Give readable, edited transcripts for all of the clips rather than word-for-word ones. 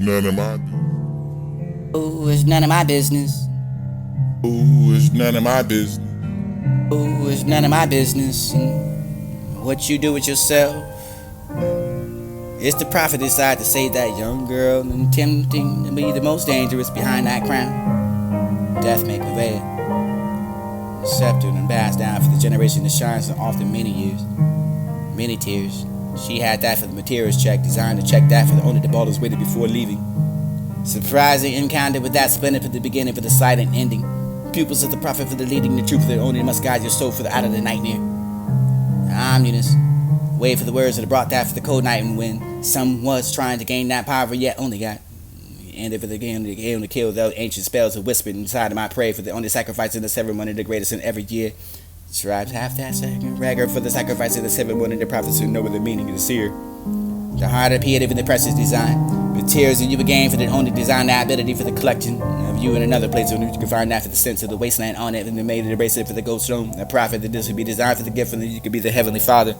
none of my business. Ooh, it's none of my business. Ooh, it's none of my business. Ooh, it's none of my business. And what you do with yourself. It's the prophet decide to save that young girl and attempting to be the most dangerous behind that crown. Death may convey it. The scepter and pass down for the generation that shines and often many years. Many tears. She had that for the materials check, designed to check that for the owner the ball was waited before leaving. Surprising encounter with that splendid for the beginning for the silent ending. Pupils of the prophet for the leading the truth, the only must guide your soul for the out of the nightmare. The omniness. Wait for the words that brought that for the cold night and wind. Some was trying to gain that power, yet only got. And for the game to kill those ancient spells that whispered inside of my prayer for the only sacrifice in the ceremony, the greatest in every year. Tribes have that second record for the sacrifice of the ceremony, the prophets who know the meaning of the seer. The heart appeared for the precious design. With tears and you began for the only design, the ability for the collection of you in another place where you can find that for the sense of the wasteland on it, and they made it a bracelet for the gold stone. The prophet that this would be designed for the gift, and that you could be the heavenly father.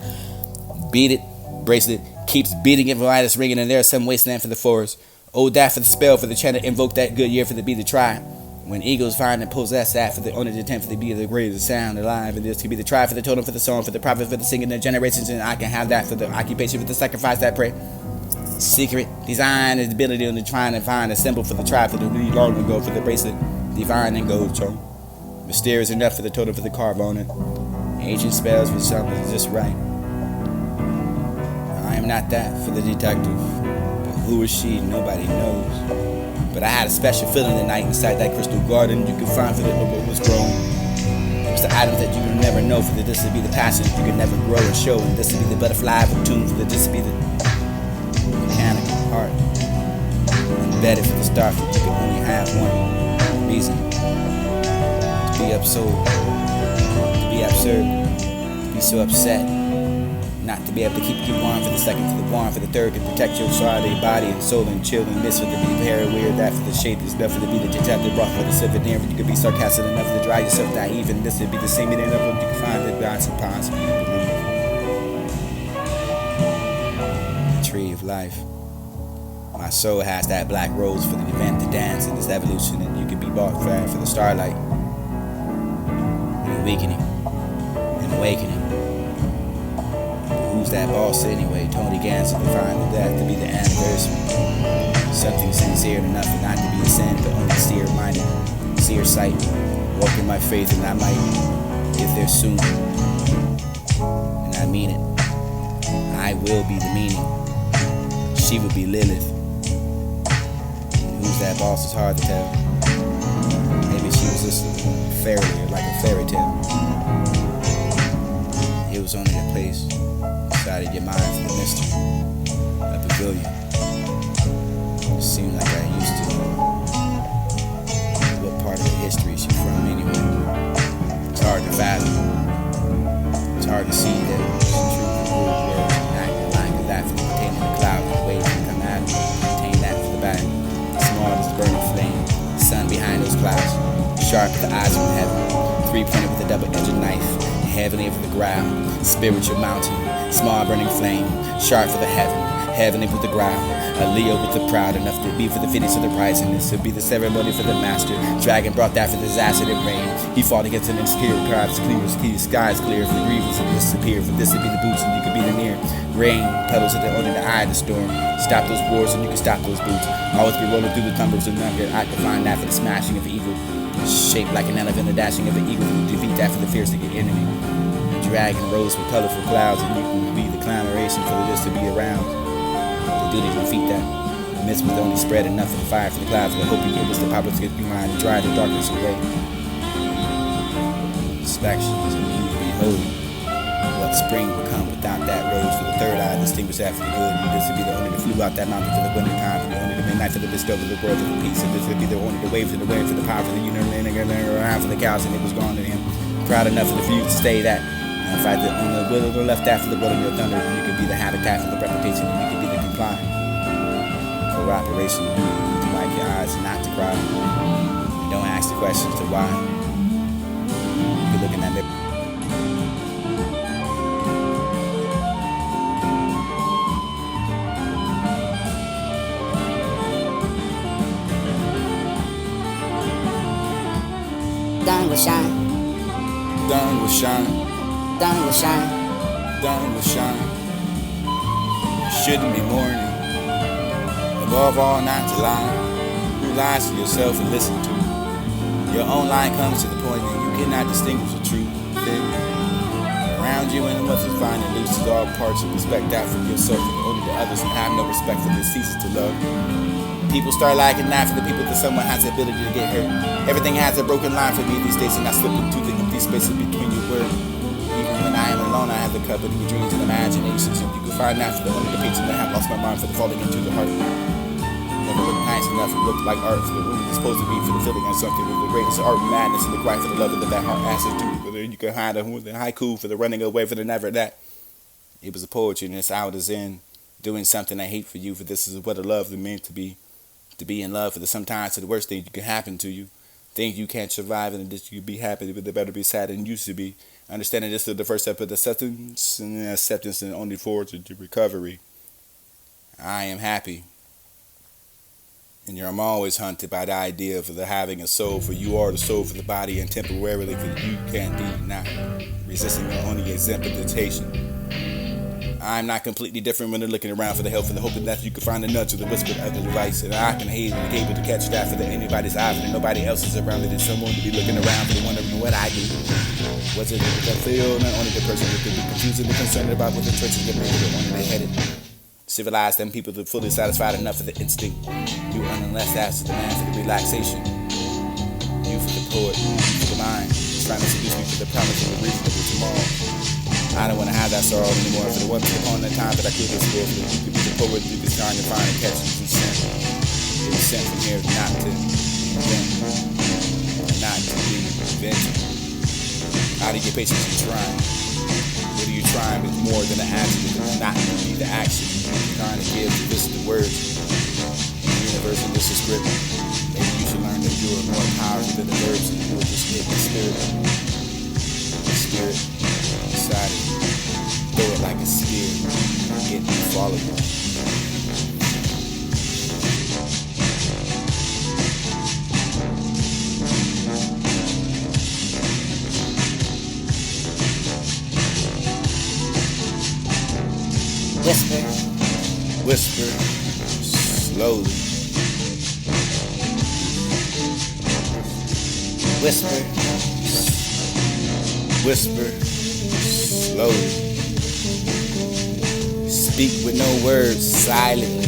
Beat it, bracelet, keeps beating it while it's ringing, and there's some wasteland for the forest. Old that for the spell, for the chant, invoke that good year for the be the try. When eagles find and possess that for the owner to tempt for the be the greatest sound alive, and this could be the try for the totem for the song, for the prophet for the singing the generations, and I can have that for the occupation for the sacrifice that pray. Secret design is the ability to trying to find a symbol for the tribe for the really long ago for the bracelet, divine and gold tone. Mysterious enough for the totem for the carve on it. Ancient spells for something that's just right. I am not that for the detective. But who is she? Nobody knows. But I had a special feeling tonight inside that crystal garden you could find for the what was growing. It was the items that you could never know for the this would be the passion you could never grow and show, and this would be the butterfly of tune for the this would be the mechanical heart. Embedded for the start, for you can only have one reason to be absurd, to be so upset. Not to be able to keep you warm for the second, for the warm, for the third, to protect your Friday body and soul and chill and this for the be very weird, that for the shape is enough for the be the detective, rough for the souvenir, you could be sarcastic enough to dry yourself naive, and this would be the same enough you can find the gods and ponds for you to believe. The tree of life. My soul has that black rose for the event, the dance, and this evolution, and you could be bought for the starlight, and awakening, and awakening. Who's that boss anyway? Tony Ganser defined that to be the anniversary. Something sincere enough and not to be a sin, but only seer-minded, seer sight. Walk in my faith and I might get there soon. And I mean it. I will be the meaning. She will be Lilith. And who's that boss is hard to tell. Maybe she was just a fairy or like a fairy tale. It was only a place inside of your mind for the mystery, a pavilion. It seemed like I used to. What part of the history is she from anyway? It's hard to fathom. It's hard to see that it's true for the words and acting like that for the containing the cloud and the waves that come out of it. Contain that for the battle. Small as the burning flame, the sun behind those clouds, sharp as the eyes from heaven, three-pointed with a double-edged knife, heavenly over the ground, spiritual mountain. Small burning flame, sharp for the heavenly with the ground. A Leo with the proud enough to be for the finish of the prize, and this would be the ceremony for the master. Dragon brought that for the disaster that rain. He fought against an insecure crowd, clear, skies clear for the grievance and disappear. For this would be the boots, and you could be the near. Rain, puddles at the under the eye of the storm. Stop those wars, and you can stop those boots. Always be rolling through the thunders and numbers. I can find that for the smashing of evil. Shaped like an elephant, the dashing of an eagle. Defeat that for the fierce of your enemy. Dragon rose with colorful clouds, and you can be the clownation for the just to be around. The duty to defeat that. The mist was only spread enough for the fire for the clouds, but hope you give us the power to get behind and drive the darkness away. Inspections and you to be holy. What spring will come without that rose for the third eye, distinguished after the good. And this would be the only that flew out that mountain for the winter time, for the only the midnight for the bestow of the world for the peace. And this would be the only the waves and the wind for the power for the universe, and around for the cows, and it was gone to him. Proud enough for the few to stay that. If I did on the will of the left after the blood of your thunder, you could be the habitat for the reputation, and you could be the comply. Cooperation, you need to wipe your eyes and not to cry. Don't ask the questions to why. You're looking at me. shine, Done with shine, done with shine. done with shine. Shouldn't be mourning. Above all, not to lie. Who lies to yourself and listen to? Your own line comes to the point that you cannot distinguish the true thing around you, and once you find it loses all parts of respect that for yourself and only to others, and have no respect for this ceases to love. People start liking that for the people that someone has the ability to get hurt. Everything has a broken line for me these days, and I slip into the empty spaces between your words. Even when I am alone, I have the company of dreams and imaginations, and you can find that for the only depictions that have lost my mind for the falling into the heart. Never looked nice enough, it looked like art for the room it's supposed to be for the feeling of something with the greatest art, madness, and the cry for the love that that heart asks to. Whether you can hide a haiku for the running away for the never that. It was a poetry, and it's out as in doing something I hate for you, for this is what a love is meant to be. To be in love for the sometimes to the worst thing you can happen to you. Things you can't survive and that you can be happy, but they better be sad than you used to be. Understanding this is the first step of acceptance, and only forward to recovery. I am happy. And I'm always hunted by the idea of the having a soul, for you are the soul for the body, and temporarily for you can't be not resisting the only exemplification. I'm not completely different when they're looking around for the help, for the hoping that you can find a nudge or the whispered ugly advice, and I can hate and able to catch that for the anybody's eyes, and nobody else is around it. There's someone to be looking around for, wondering what I do. Was it the feel? Not only the person that could be confused and concerned about what the choices that make it only they headed. Civilized them people that fully satisfied enough for the instinct. You unless that's the man for the relaxation. You for the poet, you for the mind. Trying to seduce me for the promise of a reasonable tomorrow. I don't want to have that sorrow anymore. For the one upon the time that I could explore, for you could be the poet, you could trying to find and catch and sent. It was sent from here not to invent, not to be invented. Out of your patience, you're trying. What are you trying with more than the action? It's not to be the action. You're trying to give this the words. In the universe, and this is script. Maybe you should learn that you are more powerful than the verbs, and you are just hit the spirit. The spirit inside of you. Throw it like a spear. Get and follow you. Whisper, Whisper slowly. whisper, Whisper slowly. Speak with no words, silently.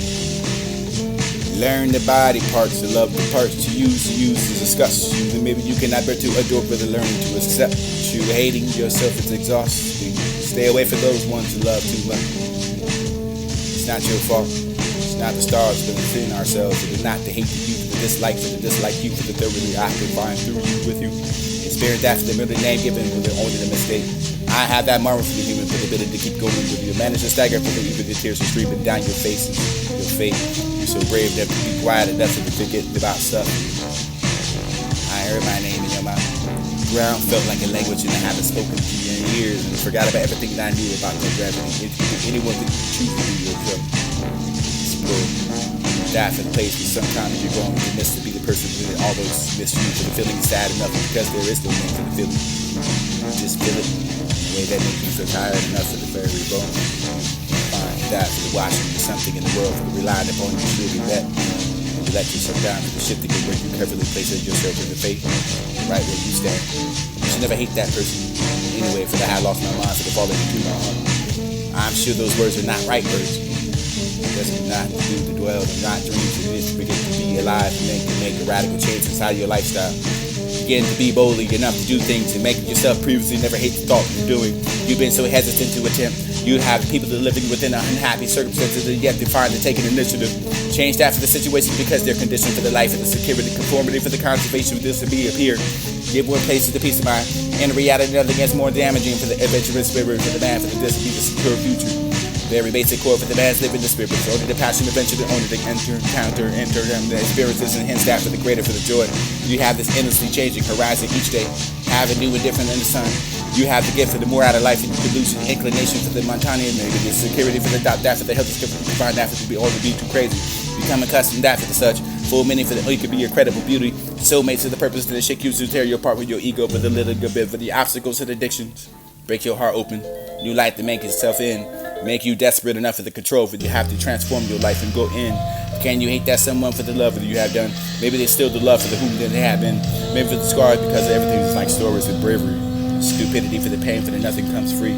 Learn the body parts, to love the parts to use to discuss you. Then maybe you cannot bear to adore, but learning to accept you. Hating yourself is exhausting. Stay away from those ones who love too much. It's not your fault. It's not the stars, but within ourselves. It is not the hate for you, for the dislike, for the dislike you, for the thoroughly I can find through you, with you. Spirit that for the middle name given with the only the mistake. I have that marvel for the human for the ability to keep going with you. Manage to stagger for the even the tears are streaming down your faces, your fate. You're so brave that to be quiet enough to forget about stuff. I heard my name in your mouth. Ground felt like a language and I haven't spoken to you in years, and forgot about everything that I knew about no gravity. If anyone could choose to be yourself, explore. Die for the place, but sometimes you're going to miss to be the person who always miss you for the feeling sad enough, because there is no name for the feeling. Just feel it in a way that makes you feel tired enough for the very bone. Find that for the watching is something in the world for the relying upon you should be met. And you let yourself down for the shifting of where you carefully place yourself in the faith, right where you stand. You should never hate that person anyway, for that I lost my mind for the falling into my heart. I'm sure those words are not right words. Does it not do to dwell and not dreams? It is to begin to be alive and make a radical change inside your lifestyle. Begin to be boldly enough to do things and make yourself previously never hate the thought you're doing. You've been so hesitant to attempt. You have people that are living within unhappy circumstances and yet they find to take an initiative. Change that for the situation because they're conditioned for the life and the security, conformity for the conservation of this to be appear. Give one place to the peace of mind. And in reality, nothing gets more damaging for the adventurous spirit, for the man, for the this to be the secure future. Very basic core for the man's living the spirit. It's only the passion, adventure, the only the encounter, the experiences, and hence that for the greater, for the joy. You have this endlessly changing horizon each day, having new and different in the sun. You have the gift for the more out of life, and you can lose your inclination for the montanian, maybe the security for the doubt, that for the health, you can find that for to be all to be too crazy. Become accustomed that for the such. full meaning for the you could be your credible beauty. Soulmates to the purpose to the shit used to tear you apart with your ego, but the little good bit for the obstacles and addictions. Break your heart open, new light to make itself in. Make you desperate enough for the control, for you have to transform your life and go in. Can you hate that someone for the love that you have done? Maybe they still the love for the whom they have been. Maybe for the scars because everything is like stories with bravery. Stupidity for the pain, for the nothing comes free.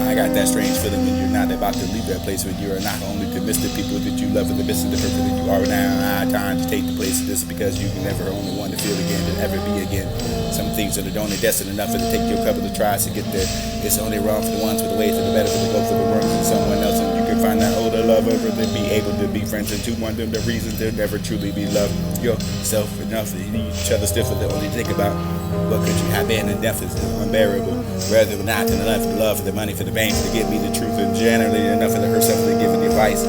I got that strange feeling when you're not about to leave that place, when you are not only to miss the people that you love and the missing the person that you are now. Time to take the place of this because you can never only want to feel again to ever be again. Some things that are only destined enough for to take you a couple of tries to get there. It's only wrong for the ones with the ways for the better for the go for the work and someone else, and you can find that older lover for to be able to be friends and to wonder the reason to never truly be loved yourself enough to need each other still for the only think about what could you have been, and death is unbearable. Rather than not enough for the love, for the money, for the bank, to give me the truth, and generally enough for herself to give the advice.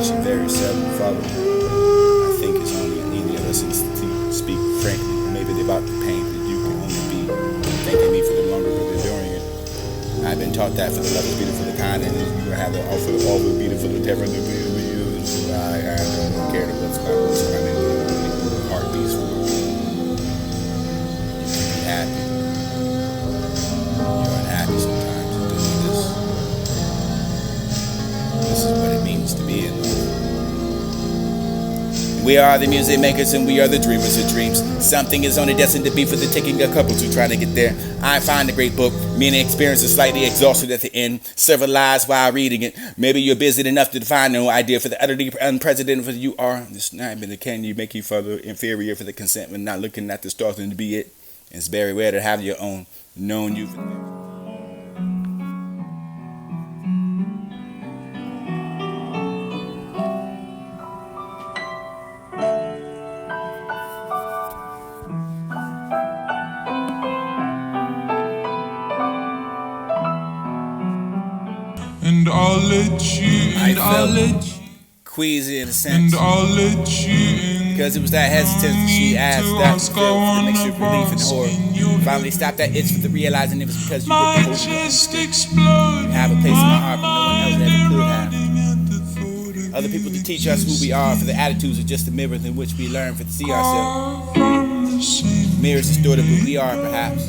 She very seldom follows. I think it's only neither of us to speak frankly, maybe about the pain that you can only be thanking me for the longer but enduring it. I've been taught that for the love is beautiful, the kind, and you have all for the all the beautiful, the terror, the beautiful. I don't care what's my most heart beats for. You can be happy. You're unhappy sometimes in doing this. This is what it means to be in love. We are the music makers and we are the dreamers of dreams. Something is only destined to be for the taking of couples who try to get there. I find a great book, meaning experience is slightly exhausted at the end. Several lies while reading it. Maybe you're busy enough to define no idea for the utterly unprecedented for you are. This not been can you make you further inferior for the consent when not looking at the stars and to be it. It's very rare to have your own known you. And I'll let you, and I'll let you, queasy in a sense, and I'll let you in. because it was that hesitance she asked that filled with a mixture of relief and horror. Finally stopped that itch for the realizing it was because you My were the chest exploded. You have a place in my heart but no one else ever could have. Other people to teach us who we are, for the attitudes are just the mirrors in which we learn for to see ourselves. Mirrors distorted who we are perhaps,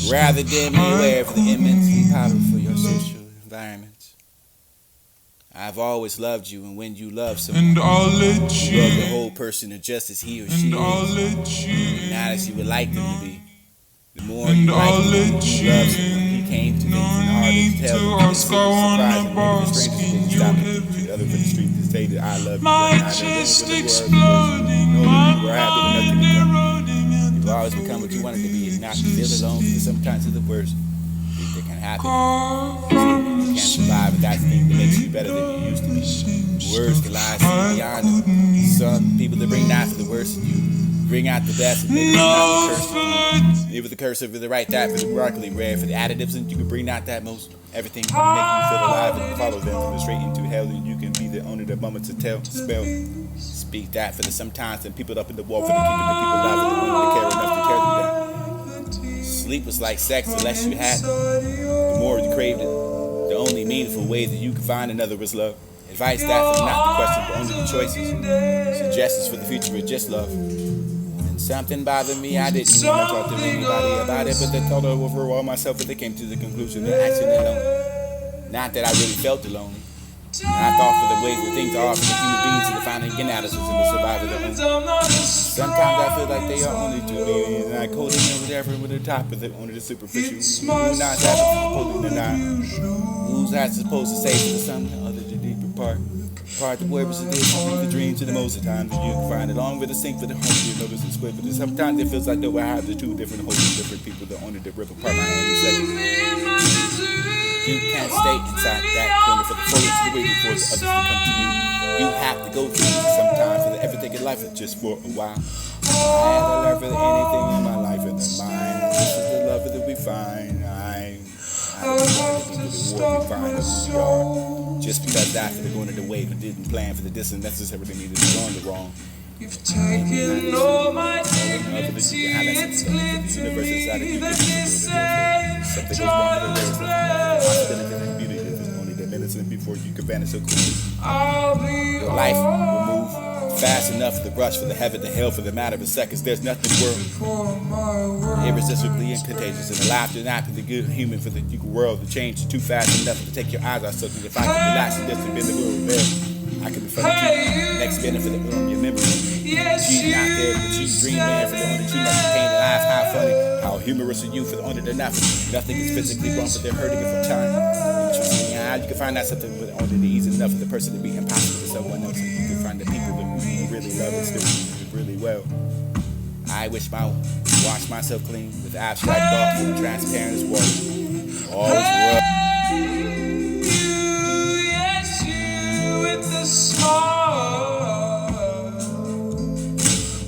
rather dim and aware for the immense power for your social environments. I've always loved you, and when you love someone, And I'll let you love the you, whole person just as he or she and I'll is, let you, not as you would like them to be. The more and you like I'll them, let you you love someone, he came to things and no harder to need tell to them. ask, I wanna bask in your Stop heaven. it. Other for the street to say that I love you. My and I don't know chest what the word is. exploding, You know that you were my happy enough to mind become. eroding at You've the always become what you wanted to be, and not to feel alone. For sometimes it's the worst thing that can happen. You can't survive without the thing that makes you better than you used to be. Words can lie beyond them. Some people that bring out for the worst in you, bring out the best and maybe not the curse. Maybe the curse of the right that for the broccoli rare for the additives, and you can bring out that most everything to make you feel alive and follow them from the straight into hell, and you can be the owner of the moment to tell, spell, speak that for the sometimes and people up in the wall for the keeping the people alive and the only to care enough to tear them down. Sleep was like sex, the less you had, the more you craved it. The only meaningful way that you can find another was love. Advice that for not the question, but only the choices. Suggestions for the future is just love. And something bothered me, I didn't even want to talk to anybody about it, but the thought of overall myself, but they came to the conclusion that acting alone. Not that I really felt alone. And I thought for the way that things are for the human beings to define and get out of us and the survival of their own. Sometimes I feel like they are only to me, and I code them or whatever with the top of it, only the superficial. Who's not that supposed to not? Who's not supposed to say to the something other the deeper part? Part the word was the dream to the most of times that you can find it along with the sink for the home you notice and split. But sometimes it feels like though I have the two different holes, different people that only to rip apart my hand in seconds. You can't stay inside that corner for the foliage to wait for the others to come to you. You have to go through it sometimes for the everything in life is just for a while. I had to learn for anything in my life in the mind. This is the love that we find. I don't want to be the war we find of who we are. Just because I for the going of the way, but didn't plan for the distance necessarily needed to go on the wrong. You've taken all my dignity, it's clear to me that this ain't child's play. Before you can vanish so quickly. I'll be Your life will move fast enough for the rush, for the heaven, the hell, for the matter of seconds. There's nothing world irresistibly and contagious, and the laughter not for the good human, for the world to change too fast enough to take your eyes off something. If I could relax and just been the world there, I could be funny too. Next spinning for the your memory. She's not there, but she's dreaming for the only too much pain and eyes. How funny, how humorous are you for the only they're not. Nothing is physically wrong, but they're hurting it from time. Interesting how you can find out something with only the easy enough for the person to be impossible to someone else. And you can find the people that really love it still really well. I wash myself clean with abstract thoughts and transparent as water. Always rub. Yes, you with the smile.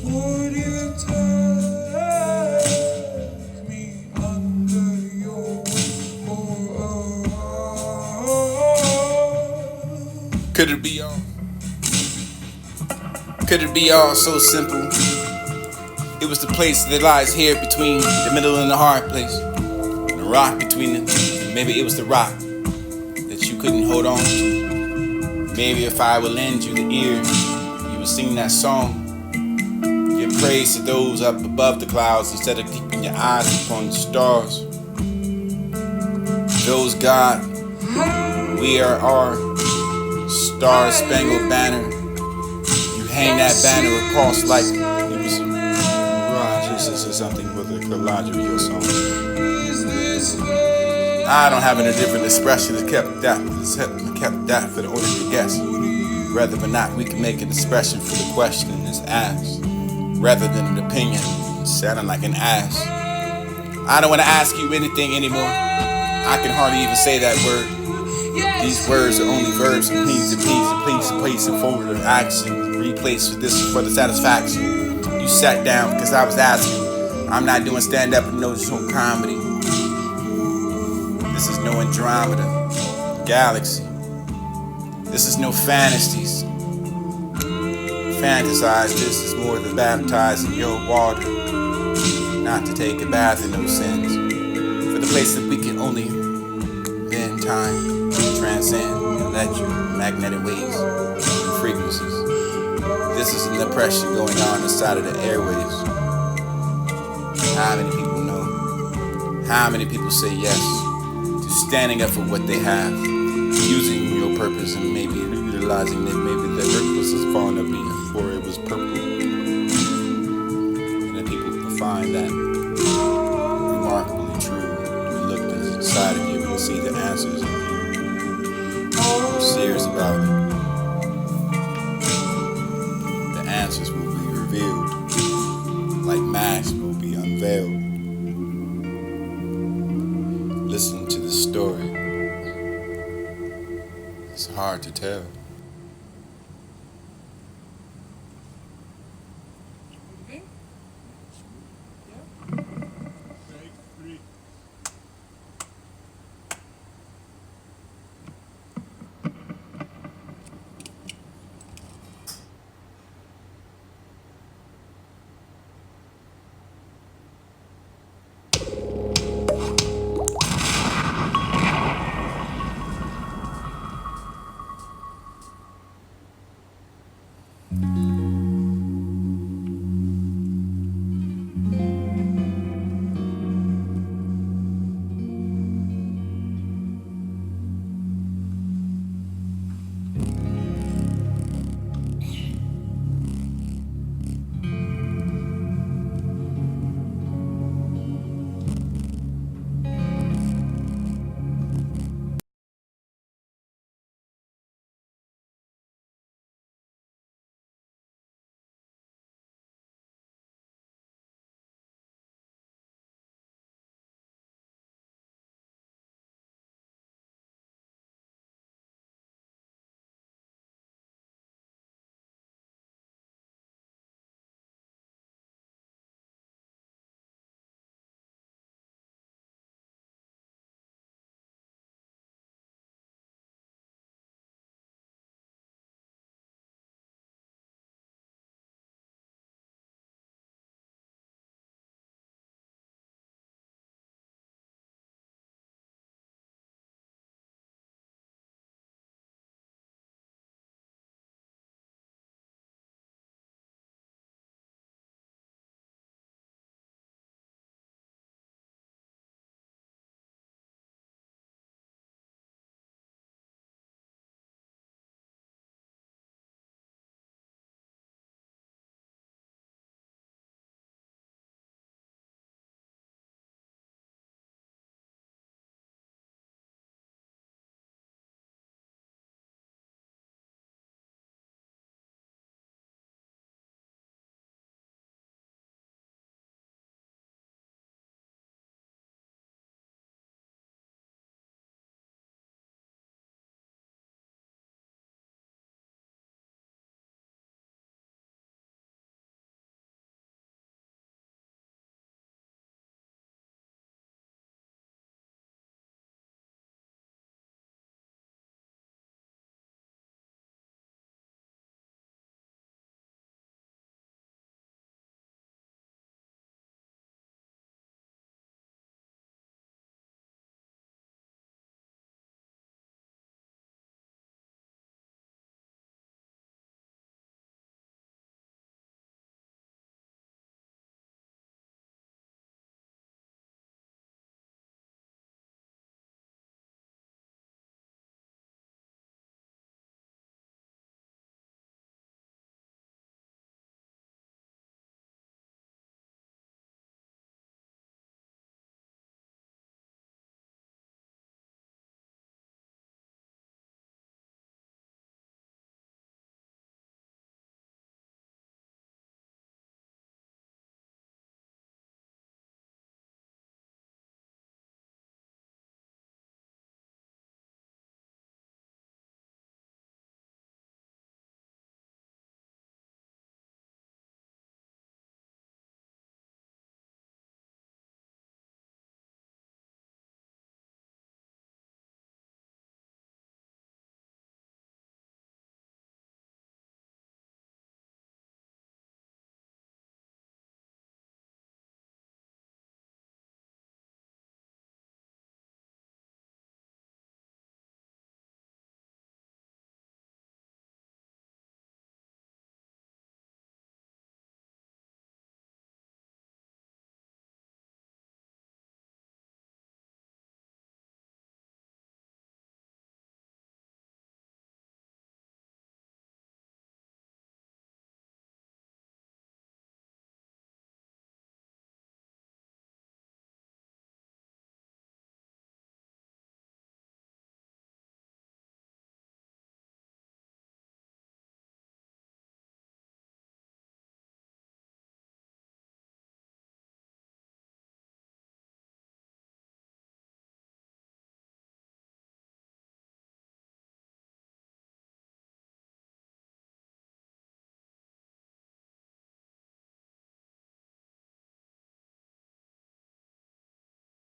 Would you take me under your wing? Could it be all? Could it be all so simple? It was the place that lies here between the middle and the hard place, and the rock between them. Maybe it was the rock that you couldn't hold on to. Maybe if I would lend you the ear, you would sing that song. Give praise to those up above the clouds instead of keeping your eyes upon the stars. Those God, we are our star-spangled banner. You hang that banner across like it was a mirage or something with a collage of your song. I don't have any different expression. It's kept that for the order to guess. Rather than not, we can make an expression for the question that's asked, rather than an opinion sounding like an ass. I don't want to ask you anything anymore. I can hardly even say that word. These words are only verbs and please and please and please and please and forward of action. Replace with this for the satisfaction. You sat down because I was asking. I'm not doing stand-up and no comedy. This is no Andromeda galaxy. This is no fantasies. Fantasize, this is more than baptizing your water. Not to take a bath in those sins. For the place that we can only bend time, transcend, and let you magnetic waves and frequencies. This is an oppression going on inside of the airwaves. How many people know? How many people say yes to standing up for what they have, using your purpose and maybe utilizing it? Maybe the purpose is falling up before it was purple. And the people will find that remarkably true. You look inside of you and see the answers in you. I'm serious about it. The answers will be revealed, like masks will be unveiled. Listen to the story. It's hard to tell.